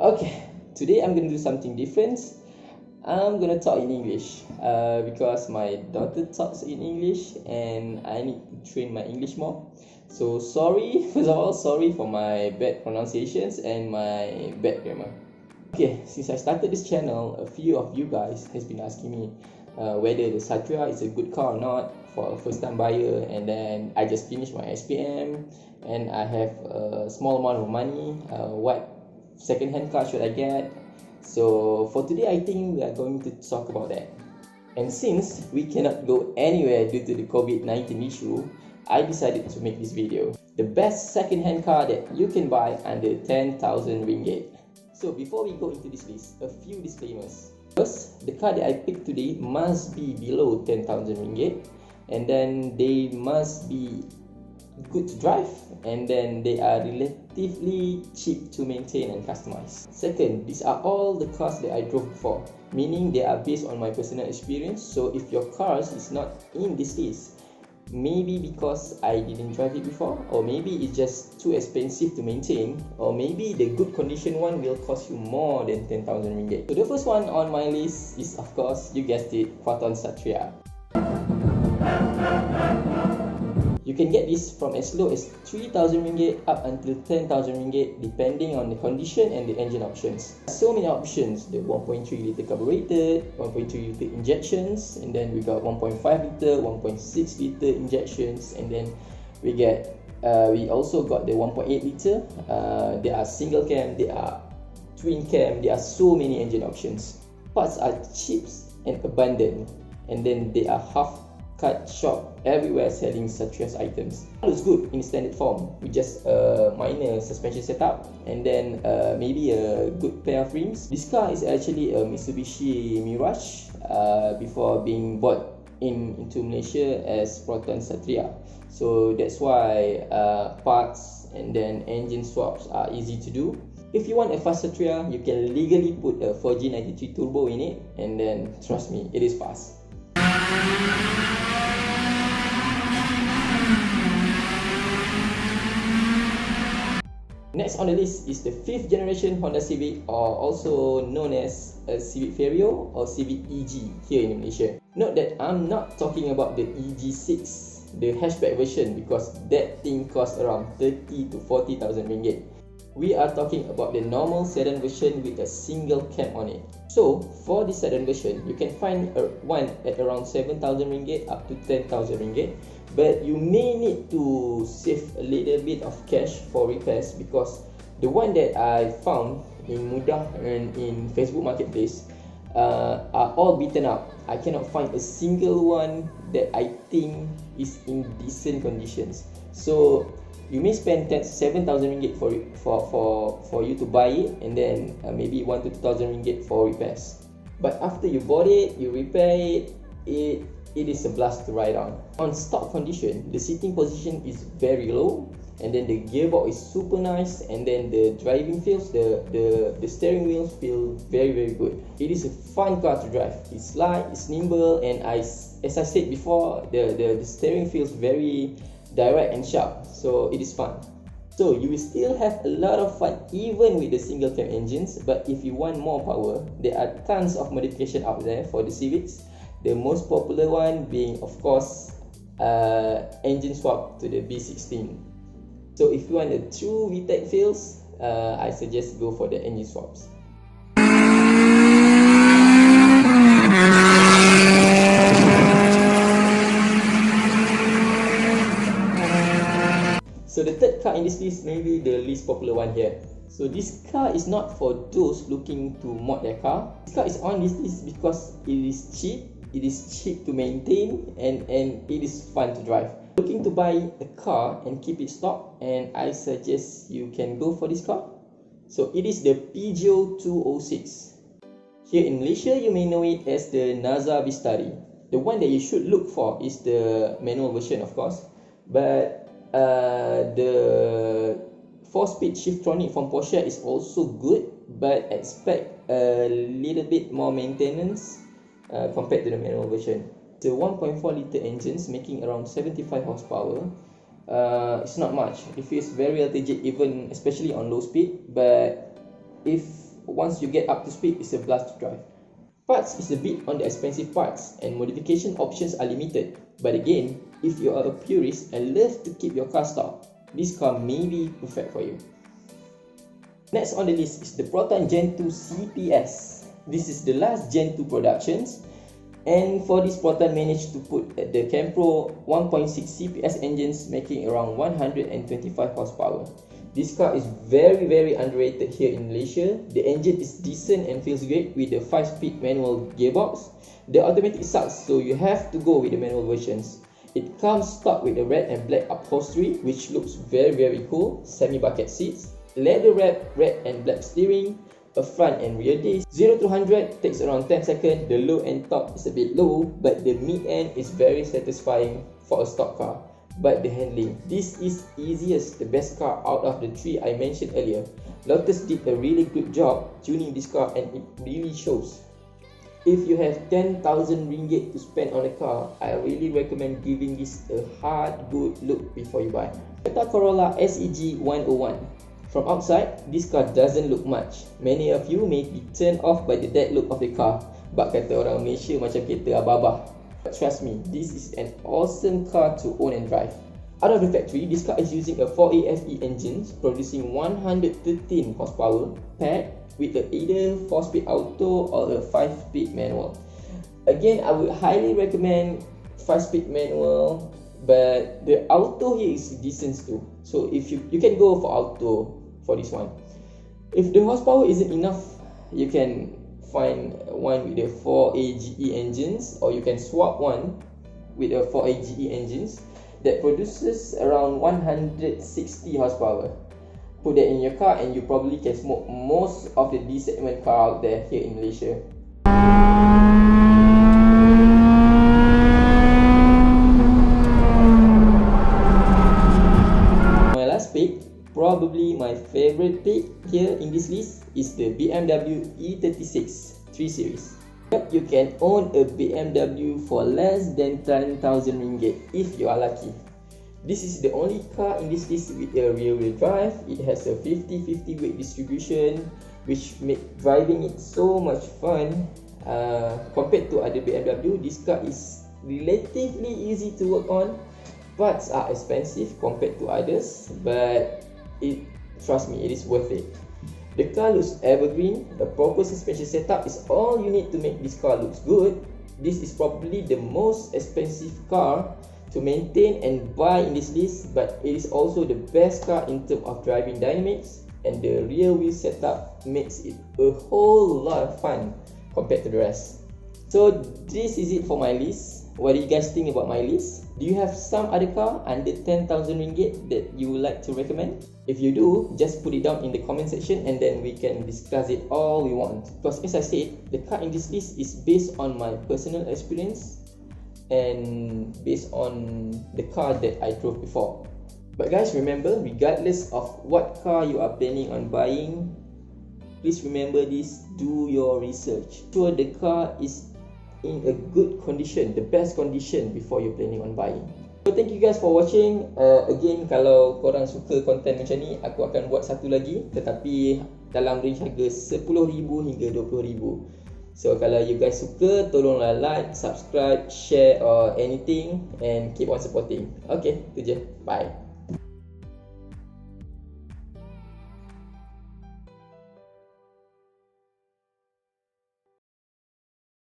Okay, today I'm gonna do something different. I'm gonna talk in English because my daughter talks in English and I need to train my English more. So sorry, first of all, sorry for my bad pronunciations and my bad grammar. Okay, since I started this channel, a few of you guys has been asking me whether the Satria is a good car or not for a first-time buyer, and then I just finished my SPM and I have a small amount of money. What second-hand car should I get? So for today, I think we are going to talk about that. And since we cannot go anywhere due to the COVID-19 issue, I decided to make this video. The best second-hand car that you can buy under 10,000 ringgit. So before we go into this list, a few disclaimers. First, the car that I picked today must be below 10,000 ringgit, and then they must be good to drive, and then they are relatively cheap to maintain and customize. Second, these are all the cars that I drove before, meaning they are based on my personal experience. So if your cars is not in this list, maybe because I didn't drive it before, or maybe it's just too expensive to maintain, or maybe the good condition one will cost you more than 10,000 ringgit. So the first one on my list is, of course, you guessed it, Proton Satria. You can get this from as low as 3,000 ringgit up until 10,000 ringgit depending on the condition and the engine options. So many options, the 1.3 litre carbureted, 1.3 litre injections, and then we got 1.5 litre, 1.6 litre injections, and then we also got the 1.8 litre. There are single cam, there are twin cam, there are so many engine options. Parts are cheap and abundant, and then they are half cut shop everywhere selling Satria's items. It looks good in standard form with just a minor suspension setup and then maybe a good pair of rims. This car is actually a Mitsubishi Mirage before being bought into Malaysia as Proton Satria. So that's why parts and then engine swaps are easy to do. If you want a fast Satria, you can legally put a 4G93 turbo in it, and then trust me, it is fast. Next on the list is the 5th generation Honda Civic, or also known as a Civic Vario or Civic EG here in Malaysia. Note that I'm not talking about the EG6, the hatchback version, because that thing costs around 30 to 40,000 ringgit. We are talking about the normal sedan version with a single cam on it. So for the sedan version, you can find one at around 7,000 ringgit up to 10,000 ringgit, but you may need to save a little bit of cash for repairs, because the one that I found in Mudah and in Facebook Marketplace are all beaten up. I cannot find a single one that I think is in decent conditions. So you may spend 7,000 ringgit for you to buy it, and then maybe 1 to 2,000 ringgit for repairs. But after you bought it, you repair it, it is a blast to ride on. On stock condition, the seating position is very low, and then the gearbox is super nice, and then the driving feels, the steering wheels feel very good. It is a fun car to drive. It's light, it's nimble, and as I said before, the steering feels very direct and sharp, so it is fun. So you will still have a lot of fun even with the single cam engines, but if you want more power, there are tons of modification out there for the Civics. The most popular one being, of course, engine swap to the B16. So if you want a true VTEC feels, I suggest go for the engine swaps. So the third car in this list may be the least popular one here. So this car is not for those looking to mod their car. This car is on this list because it is cheap to maintain, and it is fun to drive. Looking to buy a car and keep it stock, and I suggest you can go for this car. So it is the Peugeot 206. Here in Malaysia, you may know it as the Naza Vistari. The one that you should look for is the manual version, of course, but the 4-speed Shiftronic from Porsche is also good, but expect a little bit more maintenance compared to the manual version. The 1.4 litre engines making around 75 horsepower. It's not much. It feels very lethargic, even especially on low speed, but if once you get up to speed, it's a blast to drive. Parts is a bit on the expensive parts and modification options are limited. But again, if you are a purist and love to keep your car stock, this car may be perfect for you. Next on the list is the Proton Gen 2 CPS. This is the last Gen 2 productions, and for this Proton managed to put the Campro 1.6 CPS engines, making around 125 horsepower. This car is very underrated here in Malaysia. The engine is decent and feels great with the 5-speed manual gearbox. The automatic sucks, so you have to go with the manual versions. It comes stock with the red and black upholstery, which looks very cool, semi-bucket seats, leather wrapped red and black steering, a front and rear disc. 0 to 100 takes around 10 seconds. The low and top is a bit low, but the mid end is very satisfying for a stock car. But the handling, this is easiest, the best car out of the 3 I mentioned earlier. Lotus did a really good job tuning this car and it really shows. If you have 10,000 ringgit to spend on a car, I really recommend giving this a hard good look before you buy. Toyota Corolla SEG 101. From outside, this car doesn't look much. Many of you may be turned off by the dead look of the car. But kata orang Malaysia macam kereta abah-abah. But trust me, this is an awesome car to own and drive. Out of the factory, this car is using a 4AFE engine producing 113 horsepower paired with either 4-speed auto or a 5-speed manual. Again, I would highly recommend 5-speed manual, but the auto here is decent too. So if you can go for auto for this one. If the horsepower isn't enough, you can find one with the 4AGE engines, or you can swap one with a 4AGE engines that produces around 160 horsepower. Put that in your car and you probably can smoke most of the D segment car out there here in Malaysia. My last pick, probably my favorite pick here in this list, is the BMW E36 3 Series. But you can own a BMW for less than 10,000 ringgit if you are lucky. This is the only car in this list with a rear-wheel drive. It has a 50-50 weight distribution, which makes driving it so much fun. Compared to other BMW, this car is relatively easy to work on. Parts are expensive compared to others, but trust me, it is worth it. The car looks evergreen. The proper suspension setup is all you need to make this car look good. This is probably the most expensive car to maintain and buy in this list, but it is also the best car in terms of driving dynamics, and the rear wheel setup makes it a whole lot of fun compared to the rest. So this is it for my list. What do you guys think about my list? Do you have some other car under 10,000 ringgit that you would like to recommend? If you do, just put it down in the comment section and then we can discuss it all we want. Because as I said, the car in this list is based on my personal experience and based on the car that I drove before. But guys, remember, regardless of what car you are planning on buying, please remember this: do your research. Sure the car is in a good condition, the best condition before you're planning on buying. So thank you guys for watching. Again, kalau korang suka konten macam ni, aku akan buat satu lagi, tetapi dalam range harga 10,000 hingga 20,000. So kalau you guys suka, tolonglah like, subscribe, share or anything, and keep on supporting. Okay, itu je. Bye.